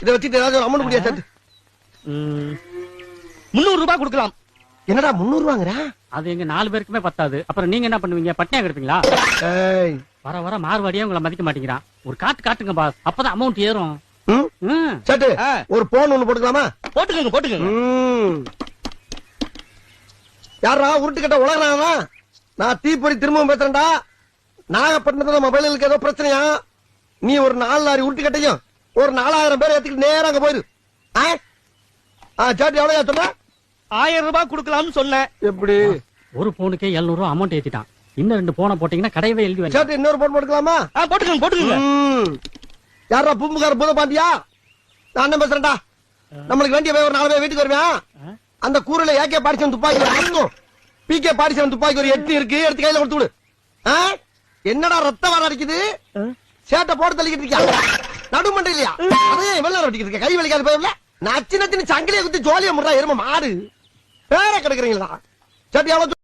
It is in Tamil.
இதை வச்சுட்டு ஏதாவது ஒரு அமௌண்ட் முடியாது. 300 ரூபாய் கொடுக்கலாம். என்னடா 300 ரூபாங்கற? அது எங்க 4 பேருக்குமே பத்தாது. அப்புறம் நீங்க என்ன பண்ணுவீங்க? பட்னியா கிடப்பீங்களா? ஏய், வர வர மார்வாடியே உங்களை மதிக்க மாட்டேங்கிறான். ஒரு காட்டுங்க பாஸ், அப்பதான் அமௌண்ட் ஏறும். சட்டு ஒரு போன் ஒண்ணு போட்டுக்கலாமா? போட்டுக்கங்க. யாரா உருட்டு கட்ட உலகறானா? நான் தீப்பொறி திரும்பவும் பேசுறேன்டா. நாகப்பட்டினத்துல மொபைலுக்கு ஏதோ பிரச்சனையா? நீ ஒரு 4 லாரி உருட்டு கட்டையும் ஒரு 4000 பேர் ஏத்திட்டு நேரா அங்க போயிரு. சாட்டு எவ்வளவு சொன்ன? 1000 ரூபாய் கொடுக்கலாம்னு சொன்னேன். எப்படி? ஒரு போனுக்கே 700 ரூபாய் அமௌண்ட் ஏத்திட்டான். இன்னும் 2 போனை போட்டீங்கன்னா கடையவே எழுதி வைங்க. சாட்டு இன்னொரு போன் போட்டுக்கலாமா? போட்டுக்கங்க. யாரா பூம்புகார பூத பாண்டியா? நான் என்ன பேசுறேன்டா? நம்மளுக்கு வேண்டிய ஒரு 4 பேர் வீட்டுக்கு வருவேன். அந்த கூரையில ஏகே பாடிச்சவன் துப்பாக்கி இருக்கும், பிகே பாடிச்சவன் துப்பாக்கி ஒரு 8 இருக்கு, எடுத்து கையில கொடுத்து விடு. என்னடா ரத்த வர அடிக்குது? சேட்டை போட்டு தள்ளிக்கிட்டு இருக்கியா? நடுமண்டை இல்லையா? அதே வெள்ள அடிக்கிட்டு இருக்க, கை வலிக்காது போயிடல. நச்சு நச்சுன்னு சங்கிலியை குத்தி ஜோலியா முறா எரும மாடு பேர கிடக்குறீங்களா? சேட்டு எவ்வளவு